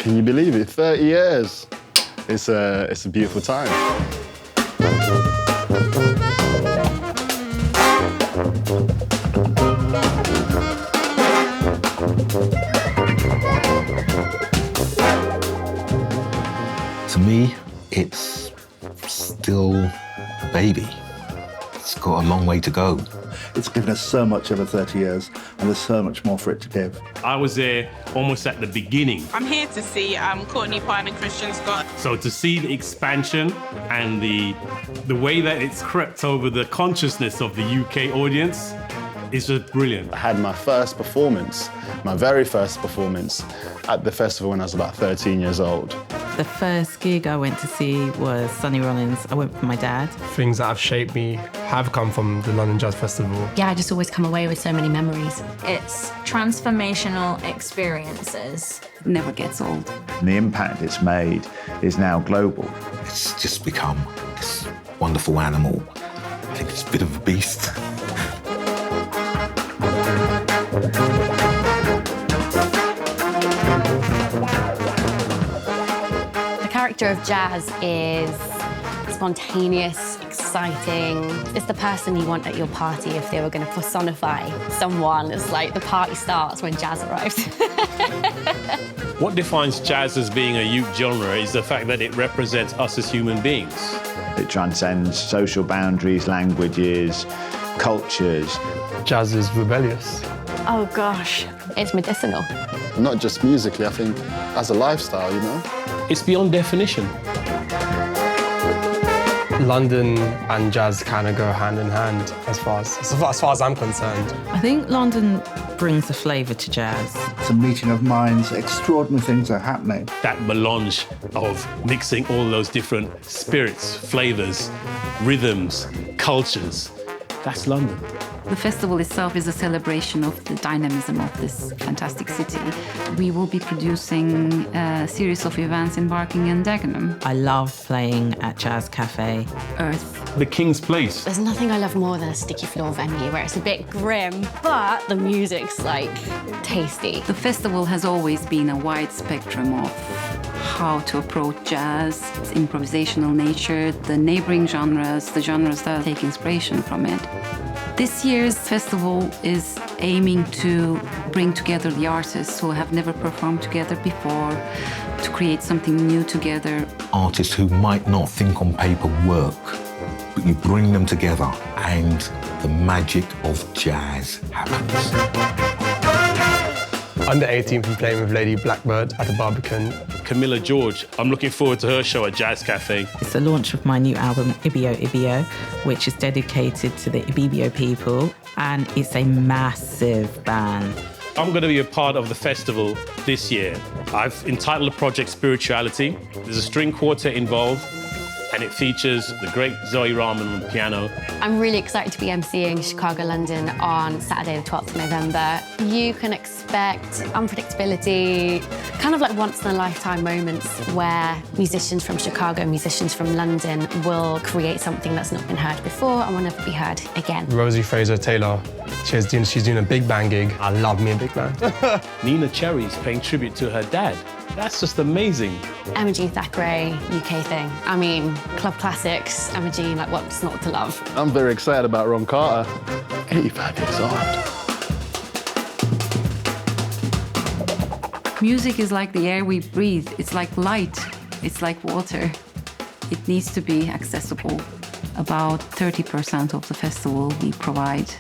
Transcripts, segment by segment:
Can you believe it? 30 years. It's a beautiful time. To me, it's still a baby. It's got a long way to go. It's given us so much over 30 years, and there's so much more for it to give. I was there almost at the beginning. I'm here to see Courtney Pine and Christian Scott. So to see the expansion and the way that it's crept over the consciousness of the UK audience is just brilliant. I had my first performance, my very first performance at the festival when I was about 13 years old. The first gig I went to see was Sonny Rollins. I went with my dad. Things that have shaped me have come from the London Jazz Festival. Yeah, I just always come away with so many memories. It's transformational experiences. It never gets old. And the impact it's made is now global. It's just become this wonderful animal. I think it's a bit of a beast. The character of Jazz is spontaneous, exciting. It's the person you want at your party if they were going to personify someone. It's like the party starts when Jazz arrives. What defines jazz as being a youth genre is the fact that it represents us as human beings. It transcends social boundaries, languages, cultures. Jazz is rebellious. Oh gosh. It's medicinal. Not just musically, I think as a lifestyle, you know? It's beyond definition. London and jazz kind of go hand in hand as far as I'm concerned. I think London brings a flavour to jazz. It's a meeting of minds, extraordinary things are happening. That melange of mixing all those different spirits, flavours, rhythms, cultures, that's London. The festival itself is a celebration of the dynamism of this fantastic city. We will be producing a series of events in Barking and Dagenham. I love playing at Jazz Cafe. Earth. The King's Place. There's nothing I love more than a sticky floor venue where it's a bit grim, but the music's like tasty. The festival has always been a wide spectrum of how to approach jazz, its improvisational nature, the neighboring genres, the genres that take inspiration from it. This year's festival is aiming to bring together the artists who have never performed together before, to create something new together. Artists who might not think on paper work, but you bring them together and the magic of jazz happens. Under 18 from playing with Lady Blackbird at the Barbican. Camilla George, I'm looking forward to her show at Jazz Cafe. It's the launch of my new album, Ibio, which is dedicated to the Ibibio people, and it's a massive band. I'm going to be a part of the festival this year. I've entitled the project Spirituality. There's a string quartet involved, and it features the great Zoe Rahman on piano. I'm really excited to be emceeing Chicago, London on Saturday the 12th of November. You can expect unpredictability, kind of like once-in-a-lifetime moments where musicians from Chicago, musicians from London will create something that's not been heard before and will never be heard again. Rosie Fraser-Taylor, she's doing a big band gig. I love me a big band. Nina Cherry's paying tribute to her dad. That's just amazing. Emma G. Thackeray, UK thing. I mean, club classics, Emma G, like what's not to love? I'm very excited about Ron Carter. 85 years old. Music is like the air we breathe. It's like light. It's like water. It needs to be accessible. About 30% of the festival we provide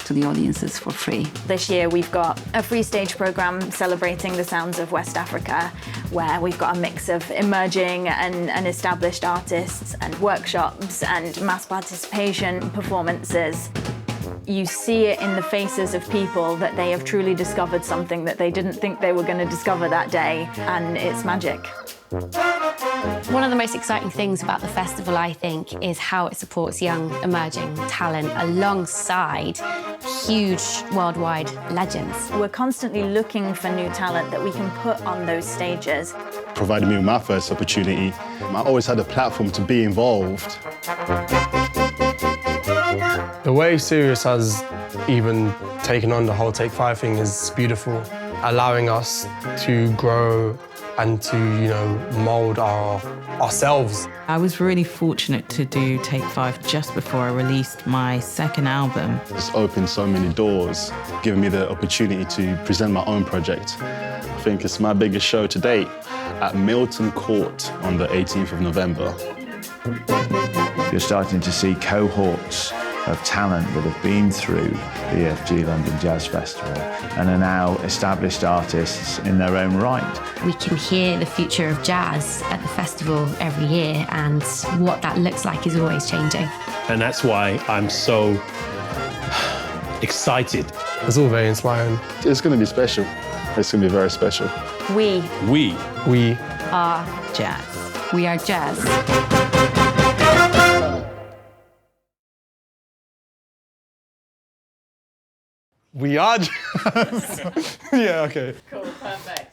to the audiences for free. This year we've got a free stage programme celebrating the sounds of West Africa, where we've got a mix of emerging and established artists and workshops and mass participation performances. You see it in the faces of people that they have truly discovered something that they didn't think they were going to discover that day, and it's magic. One of the most exciting things about the festival, I think, is how it supports young, emerging talent alongside huge worldwide legends. We're constantly looking for new talent that we can put on those stages. Provided me with my first opportunity, I always had a platform to be involved. The way Sirius has even taken on the whole Take 5 thing is beautiful, allowing us to grow and to, mould ourselves. I was really fortunate to do Take 5 just before I released my second album. It's opened so many doors, giving me the opportunity to present my own project. I think it's my biggest show to date at Milton Court on the 18th of November. You're starting to see cohorts of talent that have been through the EFG London Jazz Festival and are now established artists in their own right. We can hear the future of jazz at the festival every year, and what that looks like is always changing. And that's why I'm so excited. It's all very inspiring. It's going to be special. It's going to be very special. We Are jazz. We are jazz. We are jazz. Yeah, okay. Cool, perfect.